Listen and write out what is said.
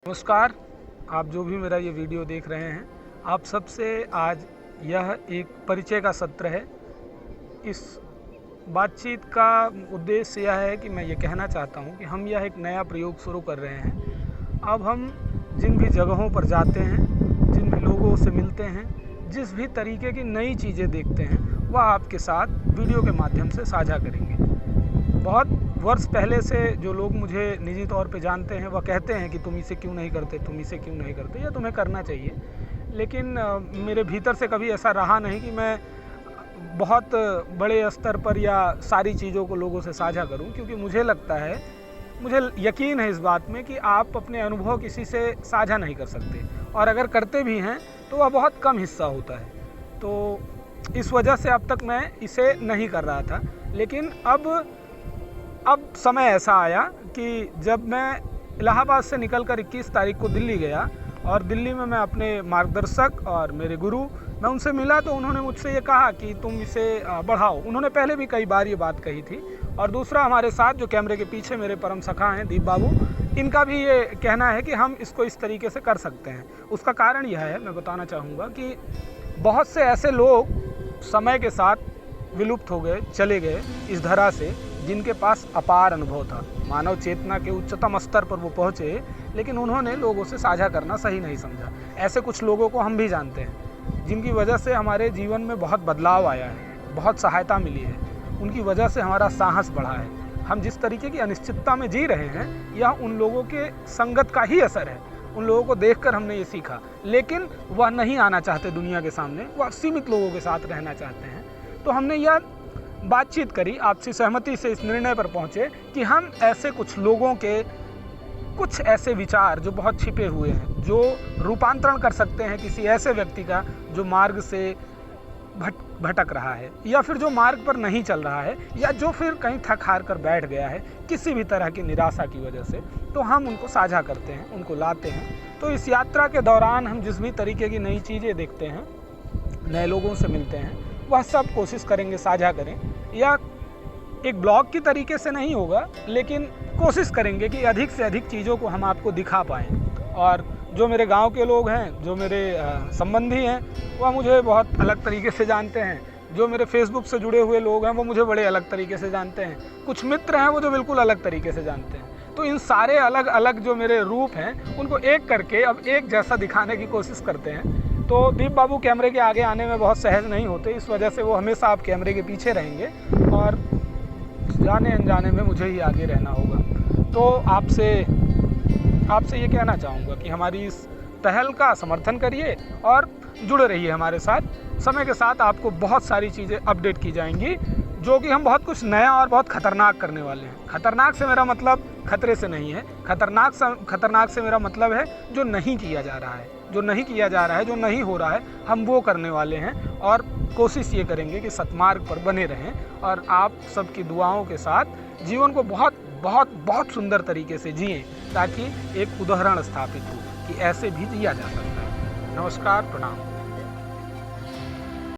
नमस्कार। आप जो भी मेरा ये वीडियो देख रहे हैं, आप सबसे आज यह एक परिचय का सत्र है। इस बातचीत का उद्देश्य यह है कि मैं ये कहना चाहता हूँ कि हम यह एक नया प्रयोग शुरू कर रहे हैं। अब हम जिन भी जगहों पर जाते हैं, जिन भी लोगों से मिलते हैं, जिस भी तरीके की नई चीज़ें देखते हैं, वह आपके साथ वीडियो के माध्यम से साझा करेंगे। बहुत वर्ष पहले से जो लोग मुझे निजी तौर पे जानते हैं, वह कहते हैं कि तुम इसे क्यों नहीं करते, तुम इसे क्यों नहीं करते, या तुम्हें करना चाहिए। लेकिन मेरे भीतर से कभी ऐसा रहा नहीं कि मैं बहुत बड़े स्तर पर या सारी चीज़ों को लोगों से साझा करूं, क्योंकि मुझे लगता है, मुझे यकीन है इस बात में कि आप अपने अनुभव किसी से साझा नहीं कर सकते, और अगर करते भी हैं तो वह बहुत कम हिस्सा होता है। तो इस वजह से अब तक मैं इसे नहीं कर रहा था। लेकिन अब समय ऐसा आया कि जब मैं इलाहाबाद से निकलकर 21 तारीख को दिल्ली गया, और दिल्ली में मैं अपने मार्गदर्शक और मेरे गुरु, मैं उनसे मिला, तो उन्होंने मुझसे ये कहा कि तुम इसे बढ़ाओ। उन्होंने पहले भी कई बार ये बात कही थी। और दूसरा, हमारे साथ जो कैमरे के पीछे मेरे परम सखा हैं, दीप बाबू, इनका भी ये कहना है कि हम इसको इस तरीके से कर सकते हैं। उसका कारण यह है, मैं बताना चाहूँगा, कि बहुत से ऐसे लोग समय के साथ विलुप्त हो गए, चले गए इस धरा से, जिनके पास अपार अनुभव था, मानव चेतना के उच्चतम स्तर पर वो पहुँचे, लेकिन उन्होंने लोगों से साझा करना सही नहीं समझा। ऐसे कुछ लोगों को हम भी जानते हैं, जिनकी वजह से हमारे जीवन में बहुत बदलाव आया है, बहुत सहायता मिली है। उनकी वजह से हमारा साहस बढ़ा है। हम जिस तरीके की अनिश्चितता में जी रहे हैं, यह उन लोगों के संगत का ही असर है। उन लोगों को देखकर हमने ये सीखा, लेकिन वह नहीं आना चाहते दुनिया के सामने, वह सीमित लोगों के साथ रहना चाहते हैं। तो हमने यह बातचीत करी, आपसी सहमति से इस निर्णय पर पहुँचे कि हम ऐसे कुछ लोगों के कुछ ऐसे विचार जो बहुत छिपे हुए हैं, जो रूपांतरण कर सकते हैं किसी ऐसे व्यक्ति का जो मार्ग से भटक रहा है, या फिर जो मार्ग पर नहीं चल रहा है, या जो फिर कहीं थक हार कर बैठ गया है किसी भी तरह की निराशा की वजह से, तो हम उनको साझा करते हैं, उनको लाते हैं। तो इस यात्रा के दौरान हम जिस भी तरीके की नई चीज़ें देखते हैं, नए लोगों से मिलते हैं, वह सब कोशिश करेंगे साझा करें। या एक ब्लॉग की तरीके से नहीं होगा, लेकिन कोशिश करेंगे कि अधिक से अधिक चीज़ों को हम आपको दिखा पाएँ। और जो मेरे गांव के लोग हैं, जो मेरे संबंधी हैं, वह मुझे बहुत अलग तरीके से जानते हैं। जो मेरे फेसबुक से जुड़े हुए लोग हैं, वो मुझे बड़े अलग तरीके से जानते हैं। कुछ मित्र हैं वो जो बिल्कुल अलग तरीके से जानते हैं। तो इन सारे अलग अलग जो मेरे रूप हैं, उनको एक करके अब एक जैसा दिखाने की कोशिश करते हैं। तो दीप बाबू कैमरे के आगे आने में बहुत सहज नहीं होते, इस वजह से वो हमेशा आप कैमरे के पीछे रहेंगे, और जाने अनजाने में मुझे ही आगे रहना होगा। तो आपसे ये कहना चाहूँगा कि हमारी इस पहल का समर्थन करिए और जुड़े रहिए हमारे साथ। समय के साथ आपको बहुत सारी चीज़ें अपडेट की जाएंगी, जो कि हम बहुत कुछ नया और बहुत खतरनाक करने वाले हैं। खतरनाक से मेरा मतलब खतरे से नहीं है, खतरनाक से मेरा मतलब है जो नहीं किया जा रहा है, जो नहीं किया जा रहा है, जो नहीं हो रहा है, हम वो करने वाले हैं। और कोशिश ये करेंगे कि सतमार्ग पर बने रहें, और आप सबकी दुआओं के साथ जीवन को बहुत बहुत बहुत सुंदर तरीके से जिएं, ताकि एक उदाहरण स्थापित हो कि ऐसे भी जिया जा सकता है। नमस्कार, प्रणाम।